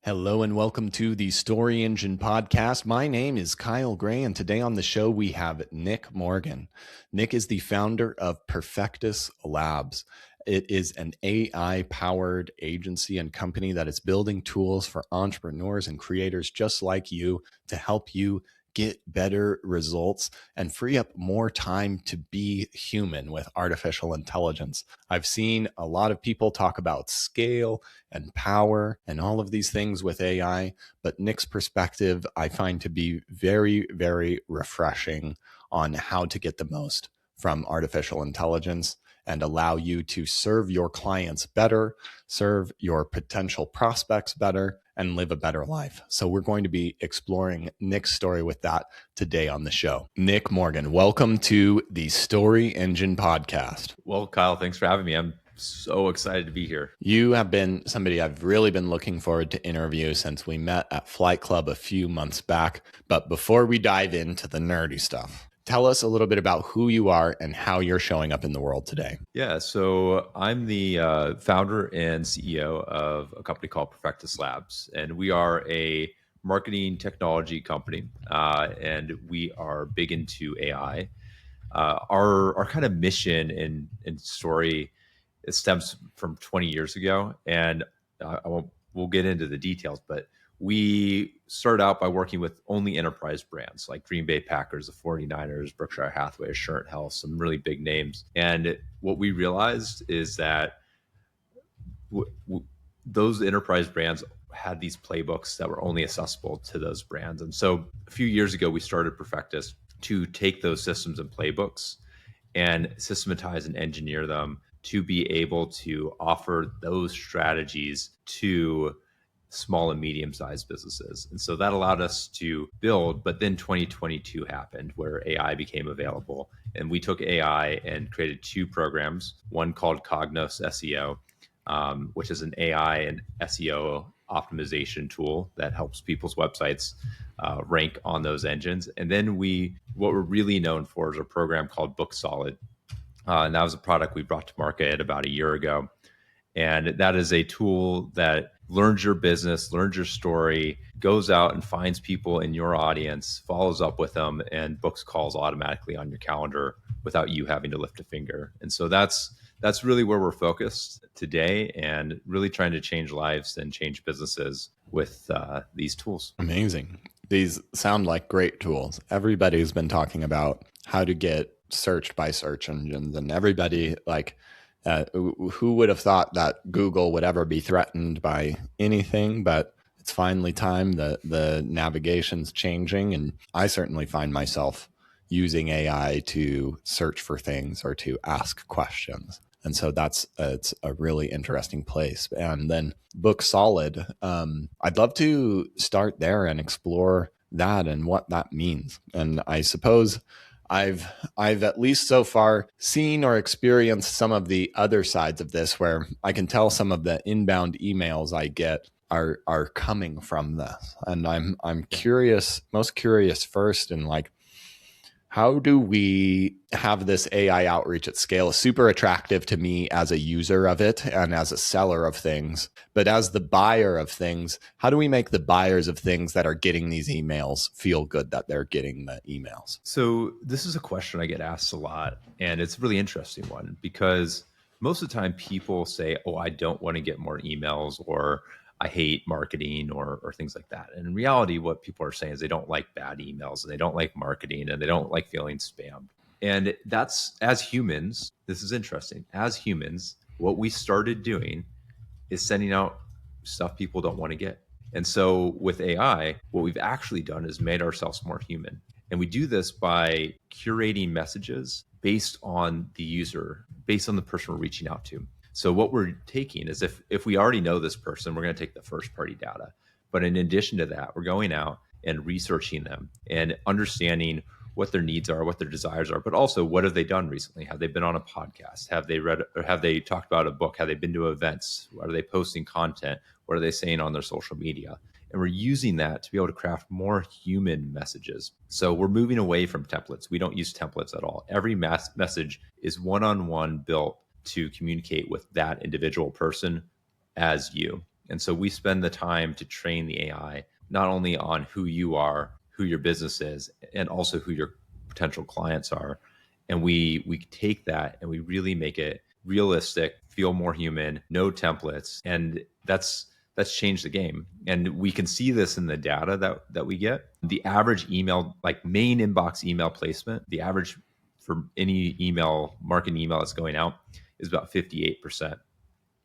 Hello and welcome to the Story Engine podcast. My name is Kyle Gray, and today on the show we have Nick Morgan. Nick is the founder of Perfectus Labs. It is an AI-powered agency and company that is building tools for entrepreneurs and creators just like you to help you get better results and free up more time to be human with artificial intelligence. I've seen a lot of people talk about scale and power and all of these things with AI, but Nick's perspective I find to be very, very refreshing on how to get the most from artificial intelligence and allow you to serve your clients better, serve your potential prospects better, and live a better life. So we're going to be exploring Nick's story with that today on the show. Nick Morgan, welcome to the Story Engine podcast. Well, Kyle, thanks for having me. I'm so excited to be here. You have been somebody I've really been looking forward to interview since we met at Flight Club a few months back. But before we dive into the nerdy stuff, tell us a little bit about who you are and how you're showing up in the world today. Yeah, so I'm the founder and CEO of a company called Perfectus Labs, and we are a marketing technology company, and we are big into AI. Our kind of mission and story, it stems from 20 years ago, and we'll get into the details, but we started out by working with only enterprise brands like Green Bay Packers, the 49ers, Berkshire Hathaway, Assurant Health, some really big names. And what we realized is that those enterprise brands had these playbooks that were only accessible to those brands. And so a few years ago, we started Perfectus to take those systems and playbooks and systematize and engineer them to be able to offer those strategies to small and medium-sized businesses. And so that allowed us to build, but then 2022 happened where AI became available. And we took AI and created two programs, one called Cognos SEO, which is an AI and SEO optimization tool that helps people's websites rank on those engines. And then what we're really known for is a program called Book Solid. And that was a product we brought to market about a year ago. And that is a tool that learns your business, learns your story, goes out and finds people in your audience, follows up with them, and books calls automatically on your calendar without you having to lift a finger. And so that's really where we're focused today, and really trying to change lives and change businesses with these tools. Amazing. These sound like great tools. Everybody's been talking about how to get searched by search engines, and everybody who would have thought that Google would ever be threatened by anything, but it's finally time. The navigation's changing, and I certainly find myself using AI to search for things or to ask questions. And so it's a really interesting place. And then Book Solid, I'd love to start there and explore that and what that means. And I suppose I've at least so far seen or experienced some of the other sides of this, where I can tell some of the inbound emails I get are coming from this. And I'm most curious first in like, how do we have this AI outreach at scale? It's super attractive to me as a user of it and as a seller of things. But as the buyer of things, how do we make the buyers of things that are getting these emails feel good that they're getting the emails? So this is a question I get asked a lot, and it's a really interesting one, because most of the time people say, oh, I don't want to get more emails, or I hate marketing, or things like that. And in reality, what people are saying is they don't like bad emails, and they don't like marketing, and they don't like feeling spammed. And that's, as humans, this is interesting. As humans, what we started doing is sending out stuff people don't want to get. And so with AI, what we've actually done is made ourselves more human. And we do this by curating messages based on the user, based on the person we're reaching out to. So what we're taking is, if we already know this person, we're going to take the first party data. But in addition to that, we're going out and researching them and understanding what their needs are, what their desires are, but also what have they done recently? Have they been on a podcast? Have they read, or have they talked about a book? Have they been to events? Are they posting content? What are they saying on their social media? And we're using that to be able to craft more human messages. So we're moving away from templates. We don't use templates at all. Every message is one-on-one built to communicate with that individual person as you. And so we spend the time to train the AI, not only on who you are, who your business is, and also who your potential clients are. And we take that and we really make it realistic, feel more human, no templates. And that's changed the game. And we can see this in the data that we get. The average email, like main inbox email placement, the average for any email, marketing email that's going out is about 58%.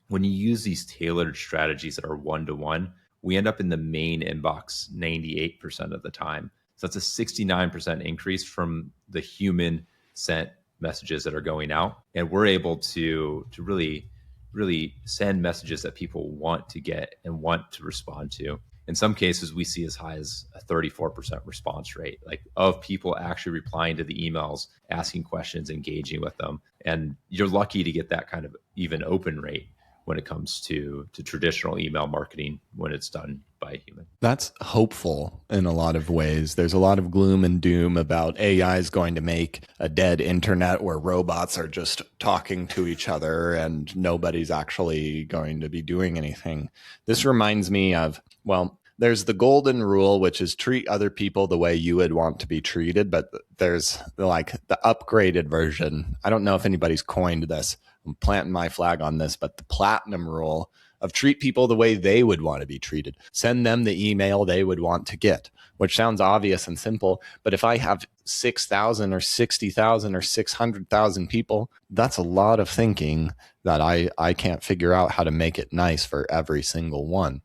When you use these tailored strategies that are one-to-one, we end up in the main inbox 98% of the time. So that's a 69% increase from the human sent messages that are going out. And we're able to really send messages that people want to get and want to respond to. In some cases, we see as high as a 34% response rate, like of people actually replying to the emails, asking questions, engaging with them. And you're lucky to get that kind of even open rate when it comes to traditional email marketing when it's done by a human. That's hopeful in a lot of ways. There's a lot of gloom and doom about AI is going to make a dead internet where robots are just talking to each other and nobody's actually going to be doing anything. This reminds me of, well, there's the golden rule, which is treat other people the way you would want to be treated. But there's like the upgraded version. I don't know if anybody's coined this. I'm planting my flag on this, but the platinum rule of treat people the way they would want to be treated. Send them the email they would want to get, which sounds obvious and simple. But if I have 6,000 or 60,000 or 600,000 people, that's a lot of thinking that I can't figure out how to make it nice for every single one.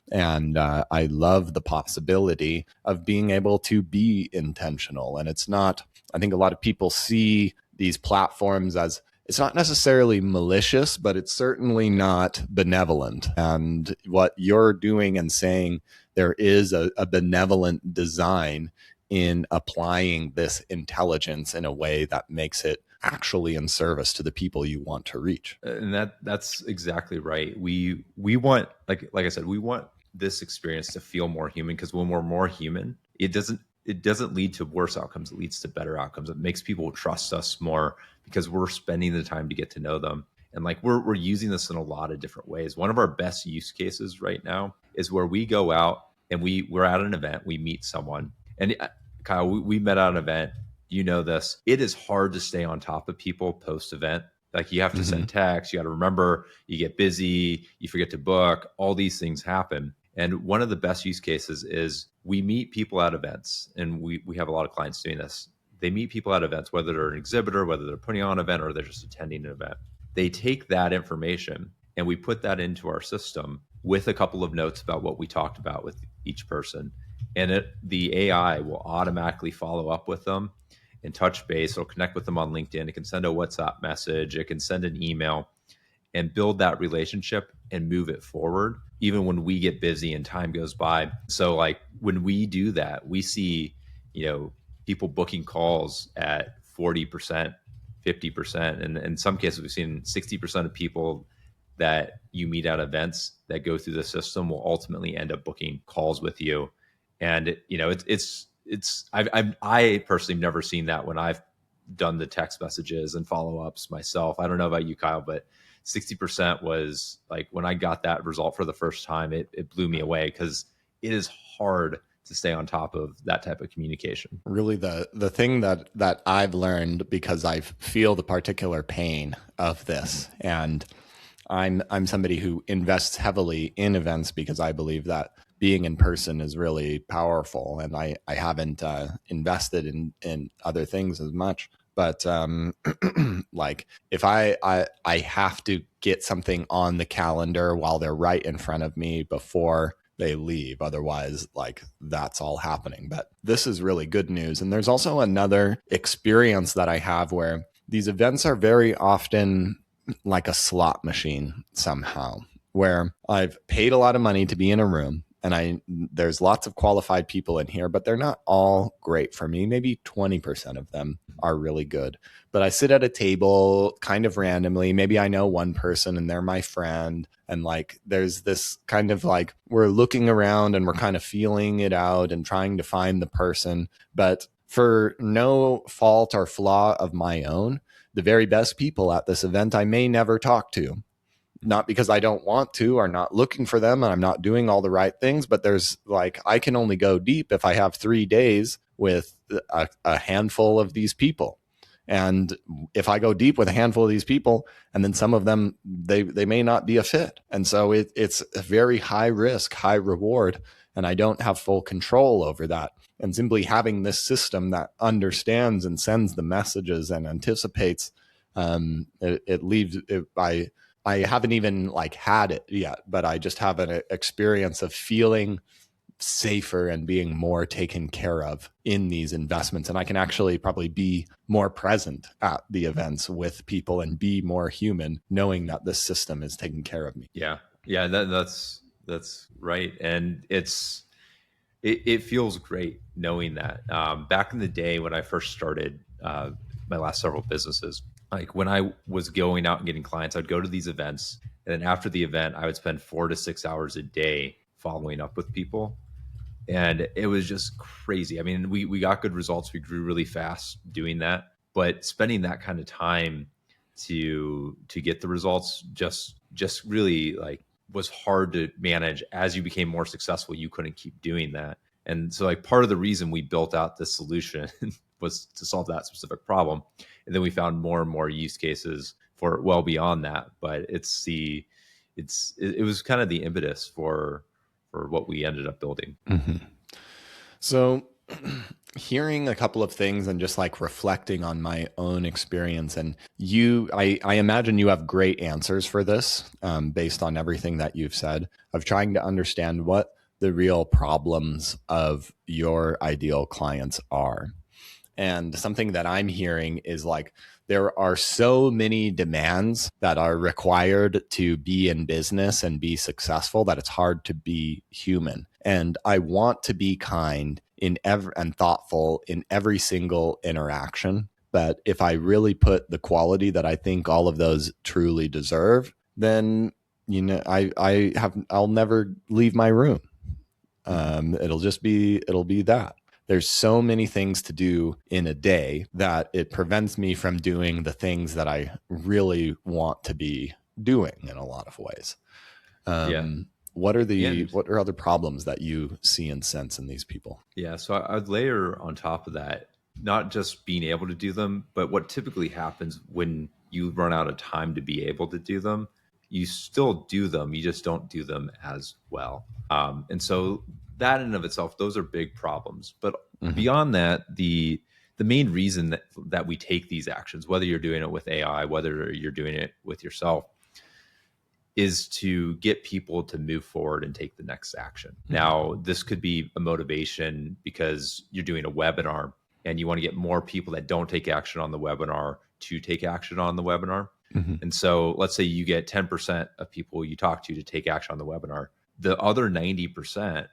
And I love the possibility of being able to be intentional. And it's not, I think a lot of people see these platforms as, it's not necessarily malicious, but it's certainly not benevolent. And what you're doing and saying, there is a benevolent design in applying this intelligence in a way that makes it actually in service to the people you want to reach. And that's exactly right. We want, like I said, we want this experience to feel more human, because when we're more human, it doesn't lead to worse outcomes. It leads to better outcomes. It makes people trust us more because we're spending the time to get to know them. And like we're using this in a lot of different ways. One of our best use cases right now is where we go out and we're at an event, we meet someone. And Kyle, we met at an event. You know this. It is hard to stay on top of people post-event. Like you have to send texts, you got to remember, you get busy, you forget to book, all these things happen. And one of the best use cases is we meet people at events, and we have a lot of clients doing this. They meet people at events, whether they're an exhibitor, whether they're putting on an event, or they're just attending an event. They take that information and we put that into our system with a couple of notes about what we talked about with each person. And the AI will automatically follow up with them and touch base. It'll connect with them on LinkedIn. It can send a WhatsApp message. It can send an email and build that relationship and move it forward, even when we get busy and time goes by. So like when we do that, we see, people booking calls at 40%, 50%. And in some cases, we've seen 60% of people that you meet at events that go through the system will ultimately end up booking calls with you. And, I personally have never seen that when I've done the text messages and follow-ups myself. I don't know about you, Kyle, but 60% was like when I got that result for the first time, it blew me away, because it is hard to stay on top of that type of communication. Really the thing that I've learned, because I feel the particular pain of this, and I'm somebody who invests heavily in events because I believe that being in person is really powerful, and I haven't invested in other things as much. But like if I have to get something on the calendar while they're right in front of me before they leave, otherwise like that's all happening. But this is really good news. And there's also another experience that I have where these events are very often like a slot machine somehow, where I've paid a lot of money to be in a room, and there's lots of qualified people in here, but they're not all great for me. Maybe 20% of them are really good. But I sit at a table kind of randomly. Maybe I know one person and they're my friend. And like there's this kind of like we're looking around and we're kind of feeling it out and trying to find the person. But for no fault or flaw of my own, the very best people at this event I may never talk to. not because I don't want to or not looking for them and I'm not doing all the right things, but there's like, I can only go deep if I have 3 days with a handful of these people. And if I go deep with a handful of these people, and then some of them, they may not be a fit. And so it's a very high risk, high reward. And I don't have full control over that. And simply having this system that understands and sends the messages and anticipates, it leaves it, I haven't even like had it yet, but I just have an experience of feeling safer and being more taken care of in these investments. And I can actually probably be more present at the events with people and be more human, knowing that this system is taking care of me. Yeah. Yeah. That's right. And it feels great knowing that. Back in the day when I first started my last several businesses, like when I was going out and getting clients, I'd go to these events. And then after the event, I would spend 4 to 6 hours a day following up with people. And it was just crazy. I mean, we got good results. We grew really fast doing that. But spending that kind of time to get the results just really like was hard to manage. As you became more successful, you couldn't keep doing that. And so like part of the reason we built out this solution was to solve that specific problem. And then we found more and more use cases for well beyond that. But it was kind of the impetus for what we ended up building. Mm-hmm. So hearing a couple of things and just like reflecting on my own experience, and I imagine you have great answers for this based on everything that you've said, of trying to understand what the real problems of your ideal clients are. And something that I'm hearing is like, there are so many demands that are required to be in business and be successful that it's hard to be human. And I want to be kind and thoughtful in every single interaction. But if I really put the quality that I think all of those truly deserve, then, you know, I'll never leave my room. It'll be that. There's so many things to do in a day that it prevents me from doing the things that I really want to be doing in a lot of ways. What are other problems that you see and sense in these people? Yeah. So I'd layer on top of that, not just being able to do them, but what typically happens when you run out of time to be able to do them, you still do them. You just don't do them as well. And so that in and of itself, those are big problems. But beyond that, the main reason that we take these actions, whether you're doing it with AI, whether you're doing it with yourself, is to get people to move forward and take the next action. Now, this could be a motivation because you're doing a webinar and you want to get more people that don't take action on the webinar to take action on the webinar. And so let's say you get 10% of people you talk to take action on the webinar. The other 90%,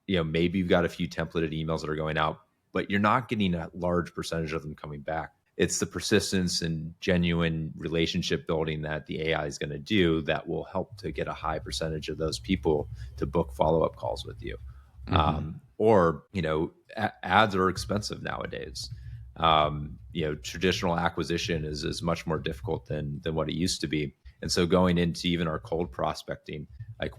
maybe you've got a few templated emails that are going out, but you're not getting a large percentage of them coming back. It's the persistence and genuine relationship building that the AI is going to do that will help to get a high percentage of those people to book follow-up calls with you. Or, ads are expensive nowadays. Traditional acquisition is much more difficult than what it used to be. And so going into even our cold prospecting, like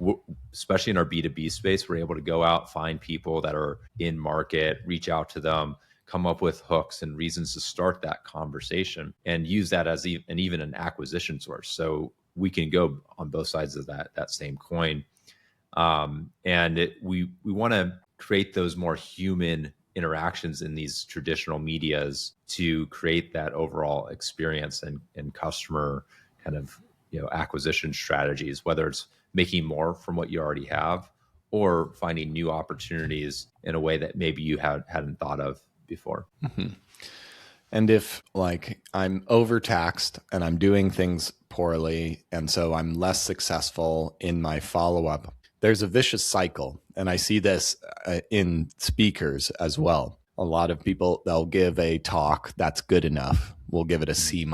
especially in our B2B space, we're able to go out, find people that are in market, reach out to them, come up with hooks and reasons to start that conversation and use that as even an acquisition source. So we can go on both sides of that same coin. We want to create those more human interactions in these traditional medias to create that overall experience and customer kind of acquisition strategies, whether it's making more from what you already have or finding new opportunities in a way that maybe you hadn't thought of before. And if like I'm overtaxed and I'm doing things poorly, and so I'm less successful in my follow-up, there's a vicious cycle. And I see this in speakers as well. A lot of people, they'll give a talk that's good enough. We'll give it a C-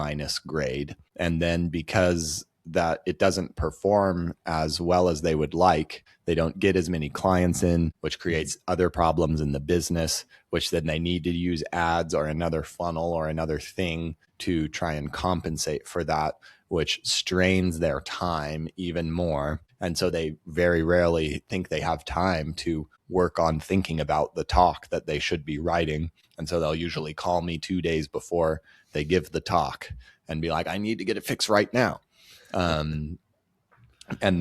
grade. And then because that it doesn't perform as well as they would like, they don't get as many clients in, which creates other problems in the business, which then they need to use ads or another funnel or another thing to try and compensate for that, which strains their time even more. And so they very rarely think they have time to work on thinking about the talk that they should be writing. And so they'll usually call me 2 days before they give the talk and be like, I need to get it fixed right now. And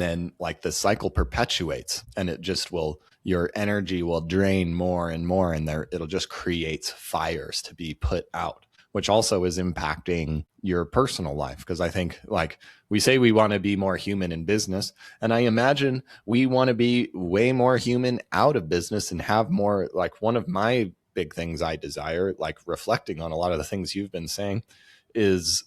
then like the cycle perpetuates, and it just will, your energy will drain more and more, and there it'll just creates fires to be put out, which also is impacting your personal life. Because I think, like, we say we want to be more human in business, and I imagine we want to be way more human out of business and have more, like, one of my big things I desire, like reflecting on a lot of the things you've been saying, is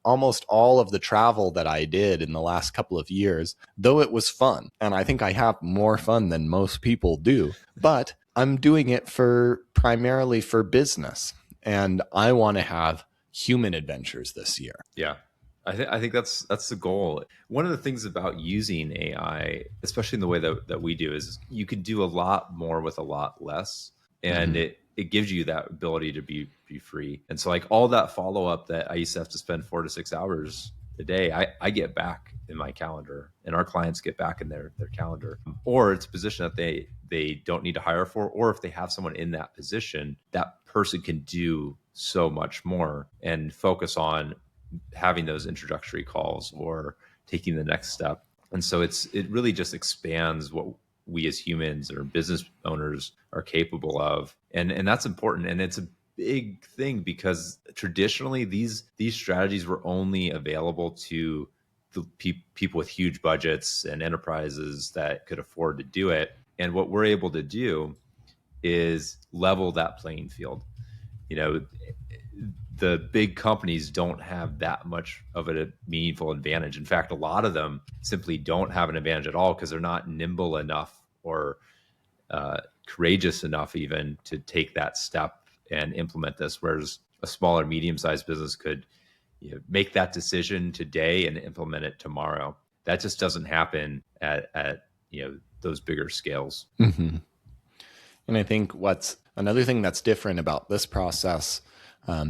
almost all of the travel that I did in the last couple of years, though it was fun. And I think I have more fun than most people do, but I'm doing it primarily for business. And I want to have human adventures this year. Yeah. I think that's the goal. One of the things about using AI, especially in the way that we do, is you could do a lot more with a lot less. And it gives you that ability to be free. And so, like, all that follow up that I used to have to spend 4 to 6 hours a day, I get back in my calendar, and our clients get back in their calendar. Or it's a position that they don't need to hire for, or if they have someone in that position, that person can do so much more and focus on having those introductory calls or taking the next step. And so it really just expands what we as humans or business owners are capable of. And that's important. And it's a big thing because traditionally these strategies were only available to the people with huge budgets and enterprises that could afford to do it. And what we're able to do is level that playing field. You know, the big companies don't have that much of a meaningful advantage. In fact, a lot of them simply don't have an advantage at all because they're not nimble enough or courageous enough even to take that step and implement this. Whereas a smaller, medium-sized business could, make that decision today and implement it tomorrow. That just doesn't happen at those bigger scales. Mm-hmm. And I think what's another thing that's different about this process,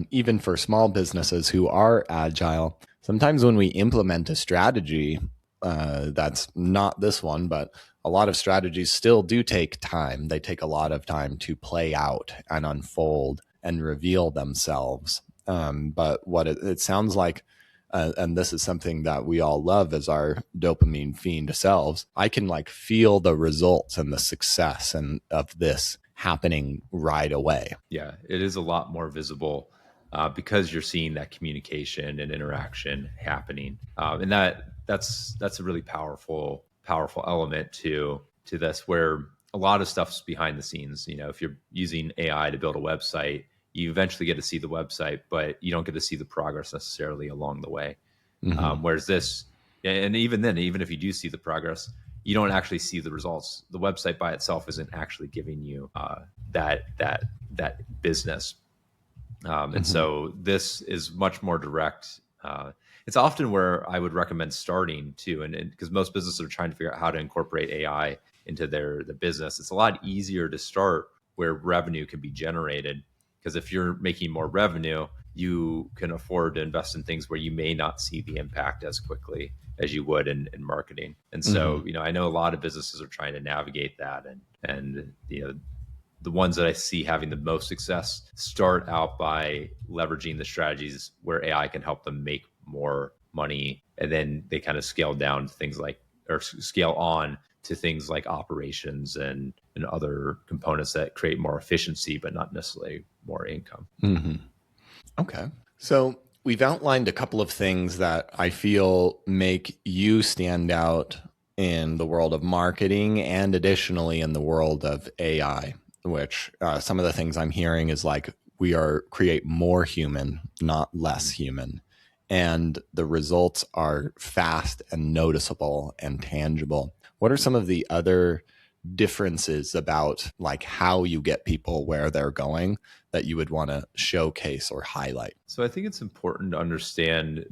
even for small businesses who are agile, sometimes when we implement a strategy, that's not this one, but a lot of strategies still do take time. They take a lot of time to play out and unfold and reveal themselves. But what it sounds like, and this is something that we all love as our dopamine fiend selves, I can like feel the results and the success and of this happening right away. Yeah, it is a lot more visible because you're seeing that communication and interaction happening, and that's a really powerful element to this, where a lot of stuff's behind the scenes. If you're using AI to build a website, you eventually get to see the website, but you don't get to see the progress necessarily along the way. Whereas this, and even then, even if you do see the progress, you don't actually see the results. The website by itself isn't actually giving you that business. And so this is much more direct. It's often where I would recommend starting too, and because most businesses are trying to figure out how to incorporate AI into the business. It's a lot easier to start where revenue can be generated, because if you're making more revenue, you can afford to invest in things where you may not see the impact as quickly as you would in marketing. And so, I know a lot of businesses are trying to navigate that, and the ones that I see having the most success start out by leveraging the strategies where AI can help them make more money, and then they kind of scale down to things like, or scale on to things like operations and other components that create more efficiency, but not necessarily more income. Okay. So we've outlined a couple of things that I feel make you stand out in the world of marketing and additionally in the world of AI, which some of the things I'm hearing is like, we create more human, not less human. And the results are fast and noticeable and tangible. What are some of the other differences about like how you get people where they're going that you would want to showcase or highlight? So I think it's important to understand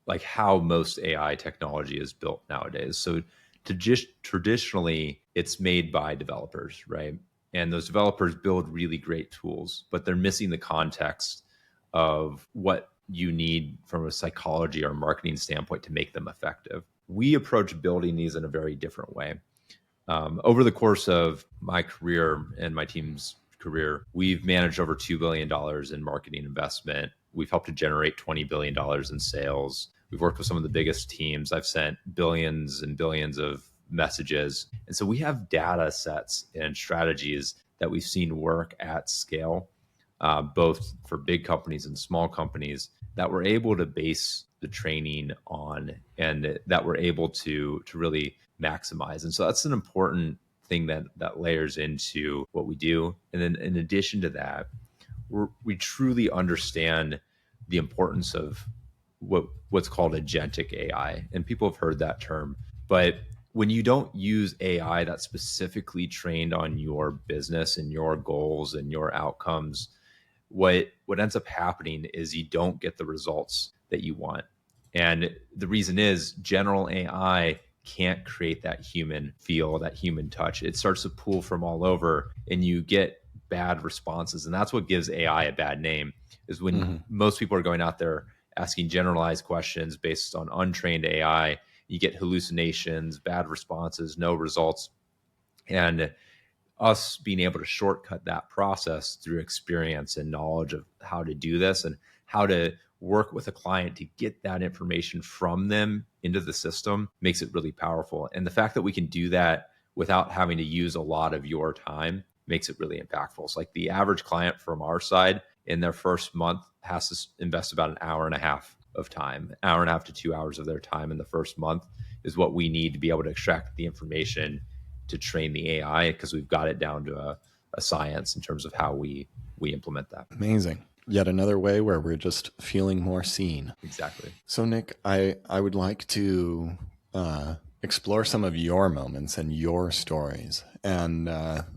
like how most AI technology is built nowadays. So traditionally it's made by developers, right? And those developers build really great tools, but they're missing the context of what you need from a psychology or marketing standpoint to make them effective. We approach building these in a very different way. Over the course of my career and my team's career, we've managed over $2 billion in marketing investment. We've helped to generate $20 billion in sales. We've worked with some of the biggest teams. I've sent billions and billions of messages. And so we have data sets and strategies that we've seen work at scale, both for big companies and small companies, that we're able to base the training on and that we're able to really maximize. And so that's an important thing that layers into what we do. And then in addition to that, we truly understand the importance of what's called agentic AI. And people have heard that term. But when you don't use AI that's specifically trained on your business and your goals and your outcomes, what ends up happening is you don't get the results that you want. And the reason is general AI can't create that human feel, that human touch. It starts to pull from all over and you get bad responses. And that's what gives AI a bad name, is when most people are going out there asking generalized questions based on untrained AI, you get hallucinations, bad responses, no results. And us being able to shortcut that process through experience and knowledge of how to do this and how to work with a client to get that information from them into the system makes it really powerful. And the fact that we can do that without having to use a lot of your time makes it really impactful. It's like the average client from our side in their first month has to invest about an hour and a half of time, hour and a half to 2 hours of their time in the first month is what we need to be able to extract the information to train the AI, because we've got it down to a science in terms of how we implement that. Amazing. Yet another way where we're just feeling more seen. Exactly. So Nick, I would like to explore some of your moments and your stories. And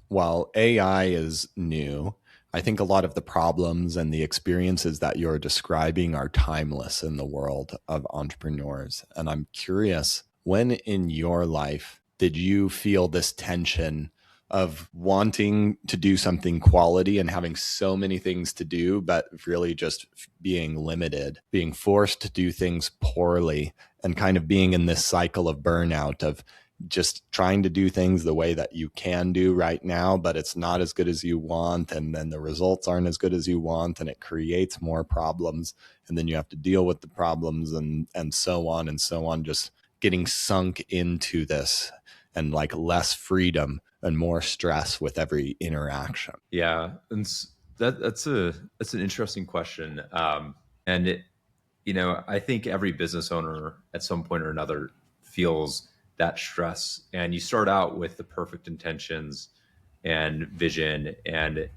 while AI is new, I think a lot of the problems and the experiences that you're describing are timeless in the world of entrepreneurs. And I'm curious, when in your life did you feel this tension of wanting to do something quality and having so many things to do, but really just being limited, being forced to do things poorly, and kind of being in this cycle of burnout of just trying to do things the way that you can do right now, but it's not as good as you want. And then the results aren't as good as you want. And it creates more problems. And then you have to deal with the problems and so on and so on, just getting sunk into this and like less freedom and more stress with every interaction. Yeah. And that's an interesting question. And it, I think every business owner at some point or another feels that stress. And you start out with the perfect intentions and vision. And,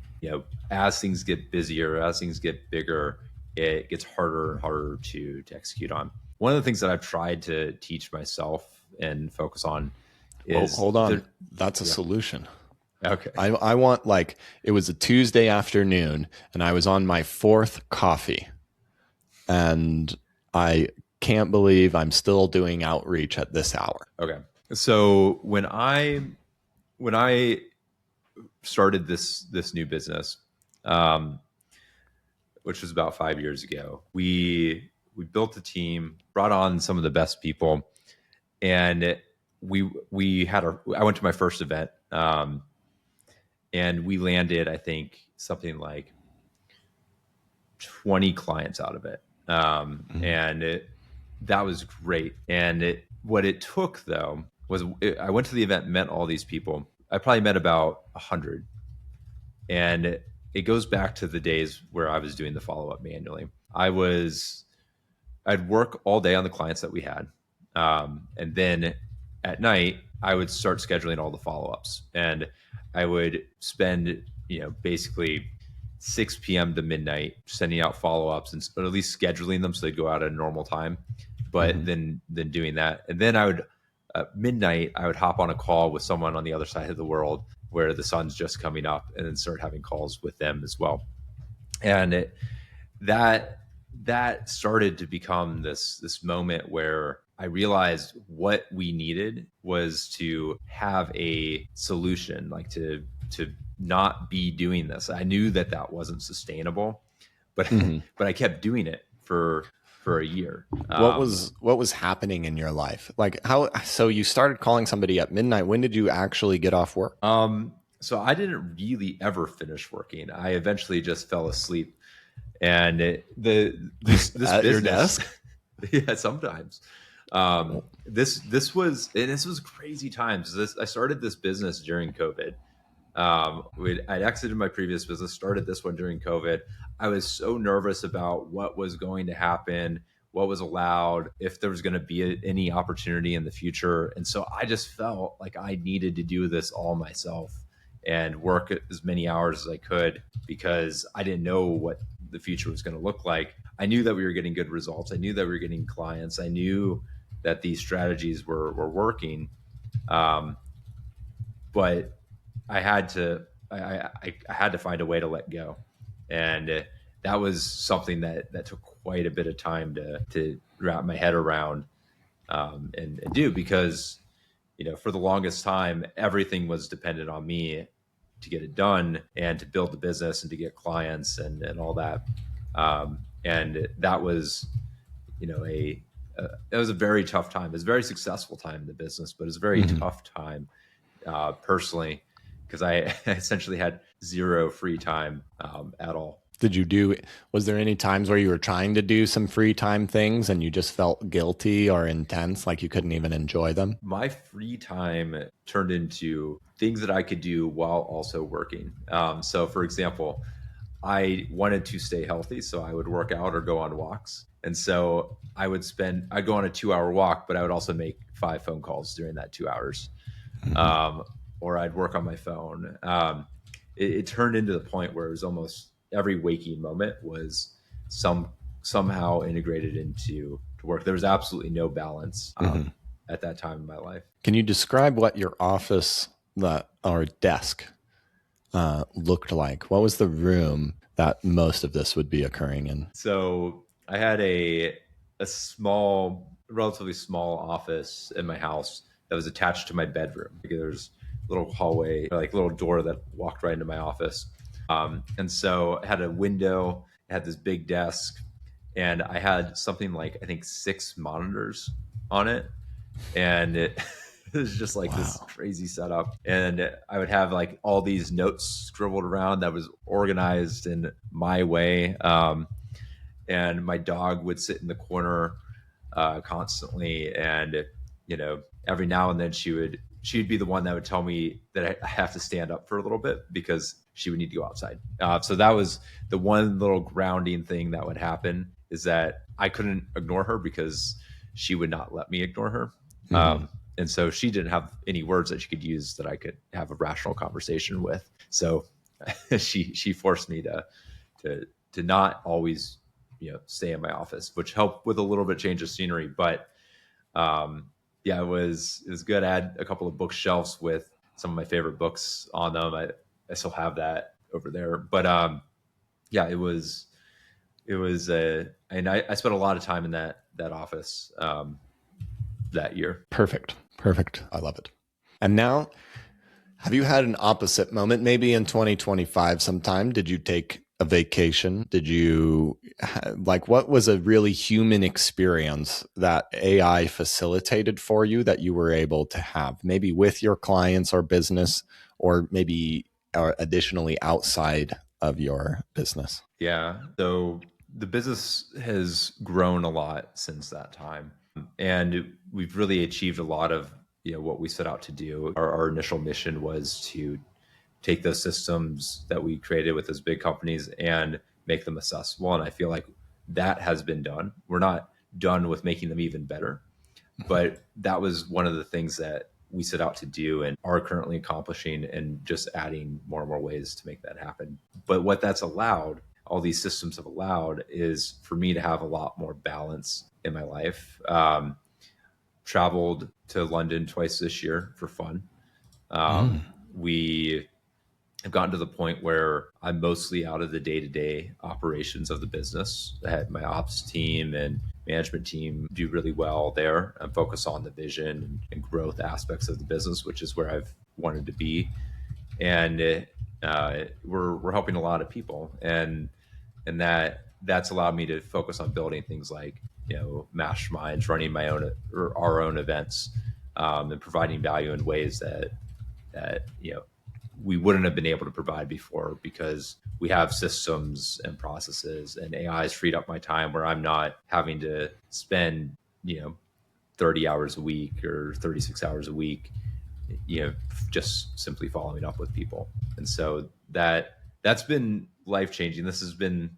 as things get busier, as things get bigger, it gets harder and harder to execute on. One of the things that I've tried to teach myself and focus on is... Hold on. That's a solution. Okay. I want, like, it was a Tuesday afternoon and I was on my fourth coffee and I can't believe I'm still doing outreach at this hour. Okay. So when I started this new business, which was about 5 years ago, we built a team, brought on some of the best people, and I went to my first event, and we landed, I think, something like 20 clients out of it. And that was great. And what it took, though, was I went to the event, met all these people. I probably met about 100. And it goes back to the days where I was doing the follow-up manually. I'd work all day on the clients that we had. And then at night, I would start scheduling all the follow-ups. And I would spend, basically 6 p.m. to midnight sending out follow-ups and or at least scheduling them so they'd go out at a normal time. But then doing that. And then I would, midnight, I would hop on a call with someone on the other side of the world where the sun's just coming up, and then start having calls with them as well. And that started to become this moment where I realized what we needed was to have a solution, like to not be doing this. I knew that wasn't sustainable, but but I kept doing it for a year. What was happening in your life? Like how, so you started calling somebody at midnight. When did you actually get off work? So I didn't really ever finish working. I eventually just fell asleep, and this At business, your desk? yeah, sometimes. This was crazy times. I started this business during COVID. I'd exited my previous business, started this one during COVID. I was so nervous about what was going to happen, what was allowed, if there was going to be any opportunity in the future. And so I just felt like I needed to do this all myself and work as many hours as I could, because I didn't know what the future was going to look like. I knew that we were getting good results. I knew that we were getting clients. I knew that these strategies were working. But I had to I had to find a way to let go, and that was something that took quite a bit of time to wrap my head around, and do, because for the longest time everything was dependent on me to get it done and to build the business and to get clients and all that, and that was a it was a very tough time. It was a very successful time in the business, but it was a very tough time personally, because I essentially had zero free time at all. Was there any times where you were trying to do some free time things and you just felt guilty or intense, like you couldn't even enjoy them? My free time turned into things that I could do while also working. So for example, I wanted to stay healthy, so I would work out or go on walks. And so I'd go on a 2-hour walk, but I would also make 5 phone calls during that 2 hours. Or I'd work on my phone. It turned into the point where it was almost every waking moment was somehow integrated into work. There was absolutely no balance at that time in my life. Can you describe what your office or desk looked like? What was the room that most of this would be occurring in? So I had a relatively small office in my house that was attached to my bedroom. There's a little hallway, like a little door that walked right into my office. And so I had a window, I had this big desk, and I had something like, I think, 6 monitors on it. And it was just like this crazy setup. And I would have like all these notes scribbled around that was organized in my way. And my dog would sit in the corner constantly. And, every now and then she'd be the one that would tell me that I have to stand up for a little bit because she would need to go outside. So that was the one little grounding thing that would happen, is that I couldn't ignore her because she would not let me ignore her. And so she didn't have any words that she could use that I could have a rational conversation with. So she forced me to not always, stay in my office, which helped with a little bit change of scenery. But yeah, it was good. I had a couple of bookshelves with some of my favorite books on them. I still have that over there. But yeah, it was and I spent a lot of time in that office that year. Perfect. I love it. And now, have you had an opposite moment? Maybe in 2025 sometime, did you take a vacation? Did you, what was a really human experience that AI facilitated for you that you were able to have, maybe with your clients or business, or maybe additionally outside of your business? Yeah. So the business has grown a lot since that time. And we've really achieved a lot of what we set out to do. Our initial mission was to take those systems that we created with those big companies and make them accessible. And I feel like that has been done. We're not done with making them even better, but that was one of the things that we set out to do and are currently accomplishing, and just adding more and more ways to make that happen. But what that's allowed, all these systems have allowed, is for me to have a lot more balance in my life. Traveled to London twice this year for fun. We have gotten to the point where I'm mostly out of the day-to-day operations of the business. I had my ops team and management team do really well there and focus on the vision and growth aspects of the business, which is where I've wanted to be. And we're helping a lot of people, and that that's allowed me to focus on building things like, masterminds, running my own or our own events, and providing value in ways that we wouldn't have been able to provide before, because we have systems and processes, and AI has freed up my time where I'm not having to spend 30 hours a week or 36 hours a week, just simply following up with people. And so that's been life changing. It's been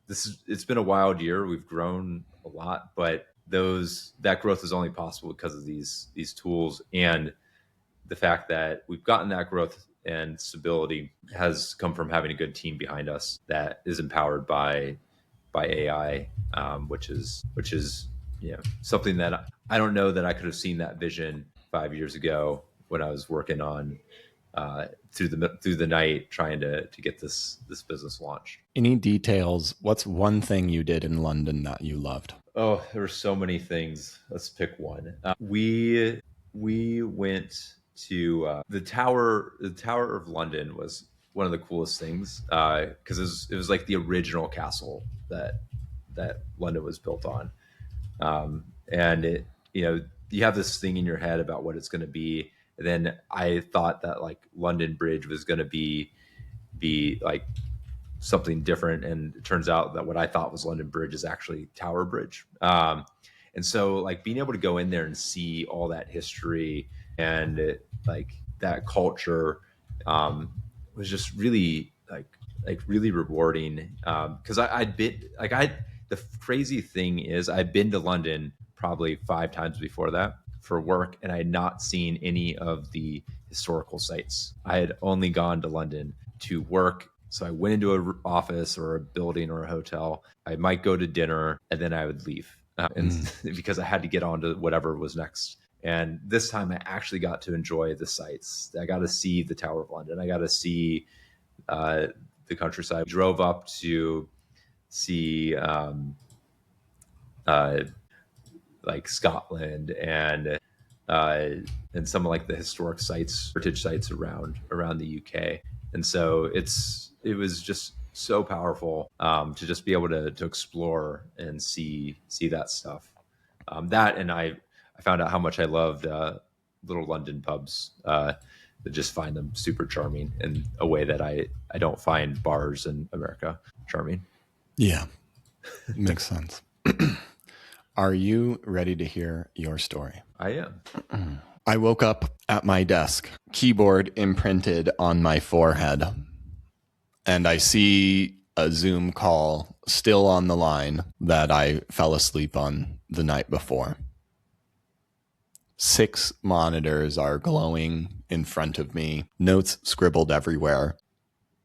a wild year. We've grown a lot, but that growth is only possible because of these tools, and the fact that we've gotten that growth and stability has come from having a good team behind us that is empowered by AI, which is something that I don't know that I could have seen that vision 5 years ago when I was working on through the night trying to get this business launched. Any details? What's one thing you did in London that you loved? Oh, there were so many things. Let's pick one. We went to the Tower. The Tower of London was one of the coolest things, because it was like the original castle that London was built on. And you have this thing in your head about what it's going to be. And then I thought that like London Bridge was going to be like something different, and it turns out that what I thought was London Bridge is actually Tower Bridge. And so like being able to go in there and see all that history and like that culture was just really really rewarding, because I'd been the crazy thing is I'd been to London probably 5 times before that for work, and I had not seen any of the historical sites. I had only gone to London to work. So I went into an office or a building or a hotel. I might go to dinner, and then I would leave, because I had to get on to whatever was next. And this time I actually got to enjoy the sights. I got to see the Tower of London. I got to see the countryside. I drove up to see like Scotland and some of like the historic sites, heritage sites around the UK. And so it was just so powerful to just be able to explore and see that stuff. That, and I found out how much I loved little London pubs. That just find them super charming in a way that I don't find bars in America charming. Yeah, makes sense. Are you ready to hear your story? I am. I woke up at my desk, keyboard imprinted on my forehead, and I see a Zoom call still on the line that I fell asleep on the night before. 6 monitors are glowing in front of me, notes scribbled everywhere.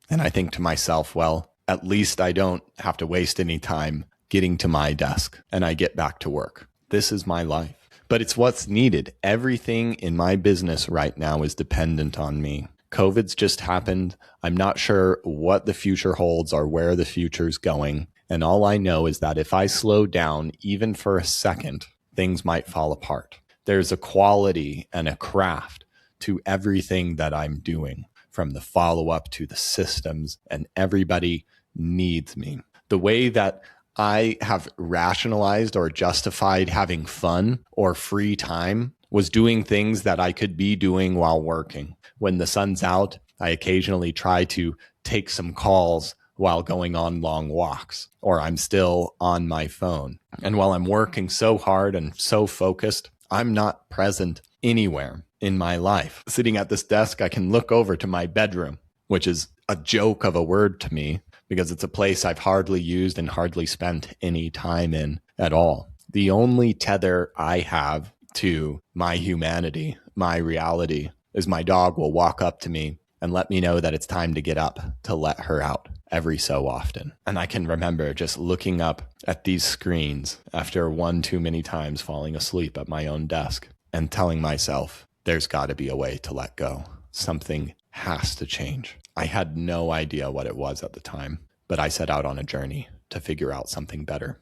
And I think to myself, well, at least I don't have to waste any time getting to my desk, and I get back to work. This is my life. But it's what's needed. Everything in my business right now is dependent on me. COVID's just happened. I'm not sure what the future holds or where the future's going. And all I know is that if I slow down even for a second, things might fall apart. There's a quality and a craft to everything that I'm doing, from the follow-up to the systems, and everybody needs me. The way that I have rationalized or justified having fun or free time was doing things that I could be doing while working. When the sun's out, I occasionally try to take some calls while going on long walks, or I'm still on my phone. And while I'm working so hard and so focused, I'm not present anywhere in my life. Sitting at this desk, I can look over to my bedroom, which is a joke of a word to me because it's a place I've hardly used and hardly spent any time in at all. The only tether I have to my humanity, my reality, is my dog will walk up to me and let me know that it's time to get up to let her out every so often. And I can remember just looking up at these screens after one too many times falling asleep at my own desk and telling myself, there's got to be a way to let go. Something has to change. I had no idea what it was at the time, but I set out on a journey to figure out something better.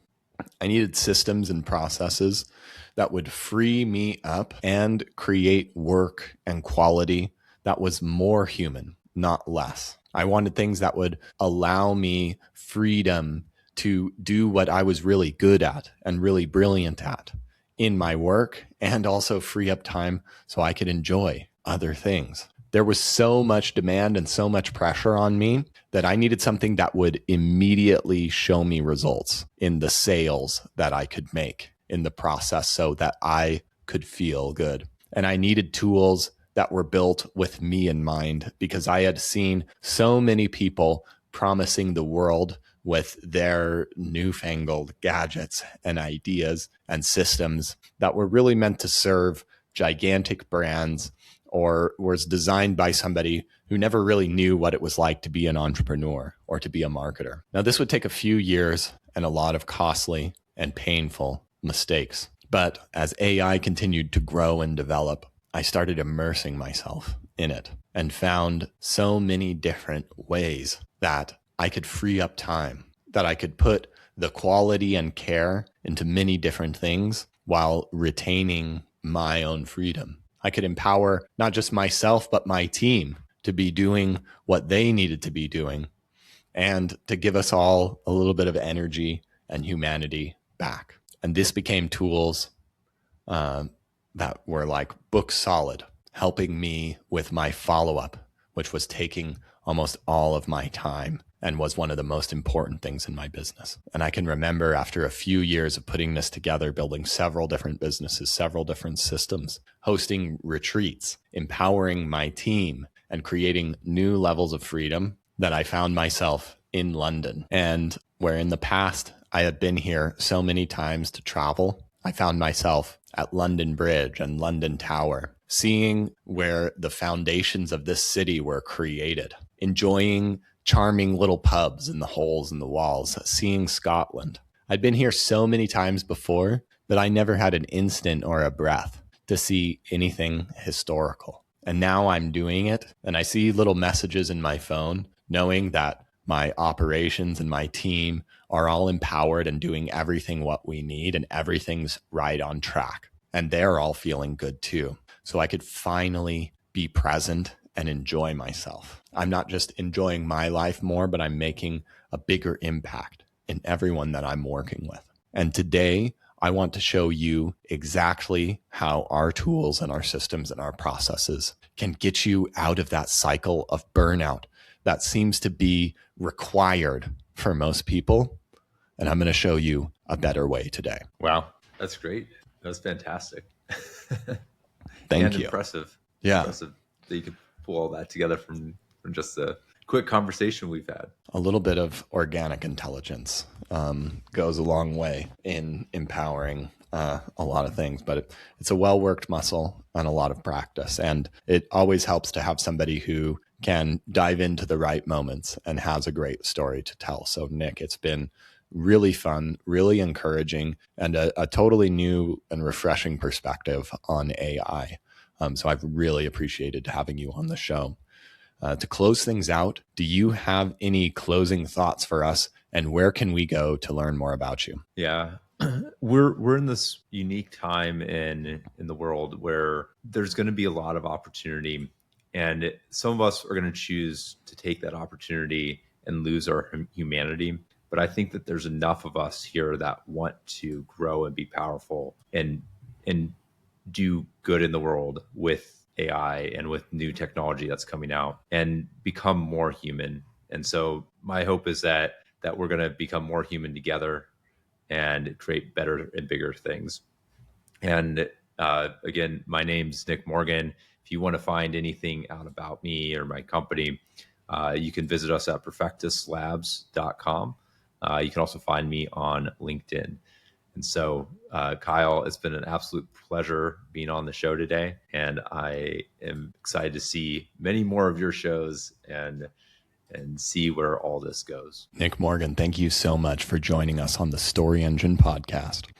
I needed systems and processes that would free me up and create work and quality that was more human, not less. I wanted things that would allow me freedom to do what I was really good at and really brilliant at in my work, and also free up time so I could enjoy other things. There was so much demand and so much pressure on me that I needed something that would immediately show me results in the sales that I could make in the process so that I could feel good. And I needed tools that were built with me in mind, because I had seen so many people promising the world with their newfangled gadgets and ideas and systems that were really meant to serve gigantic brands, or was designed by somebody who never really knew what it was like to be an entrepreneur or to be a marketer. Now, this would take a few years and a lot of costly and painful mistakes. But as AI continued to grow and develop, I started immersing myself in it and found so many different ways that I could free up time, that I could put the quality and care into many different things while retaining my own freedom. I could empower not just myself, but my team to be doing what they needed to be doing, and to give us all a little bit of energy and humanity back. And this became tools that were like book solid, helping me with my follow-up, which was taking almost all of my time and was one of the most important things in my business. And I can remember after a few years of putting this together, building several different businesses, several different systems, hosting retreats, empowering my team, and creating new levels of freedom, that I found myself in London. And where in the past I had been here so many times to travel, I found myself at London Bridge and London Tower, seeing where the foundations of this city were created, enjoying charming little pubs in the holes in the walls, seeing Scotland. I'd been here so many times before, but I never had an instant or a breath to see anything historical. And now I'm doing it, and I see little messages in my phone, knowing that my operations and my team are all empowered and doing everything what we need, and everything's right on track. And they're all feeling good too. So I could finally be present and enjoy myself. I'm not just enjoying my life more, but I'm making a bigger impact in everyone that I'm working with. And today, I want to show you exactly how our tools and our systems and our processes can get you out of that cycle of burnout that seems to be required for most people. And I'm going to show you a better way today. Wow, that's great. That was fantastic. Thank you. Impressive. Yeah. Impressive that you could pull all that together from just a quick conversation we've had. A little bit of organic intelligence goes a long way in empowering a lot of things, but it's a well-worked muscle and a lot of practice. And it always helps to have somebody who can dive into the right moments and has a great story to tell. So Nick, it's been really fun, really encouraging, and a totally new and refreshing perspective on AI. So I've really appreciated having you on the show. To close things out, do you have any closing thoughts for us, and where can we go to learn more about you? Yeah, we're in this unique time in the world where there's going to be a lot of opportunity, and some of us are going to choose to take that opportunity and lose our humanity. But I think that there's enough of us here that want to grow and be powerful and do good in the world with AI and with new technology that's coming out and become more human. And so my hope is that we're going to become more human together and create better and bigger things. And again, my name's Nick Morgan. If you want to find anything out about me or my company, you can visit us at perfectuslabs.com. You can also find me on LinkedIn. And so, Kyle, it's been an absolute pleasure being on the show today. And I am excited to see many more of your shows and see where all this goes. Nick Morgan, thank you so much for joining us on the Story Engine podcast.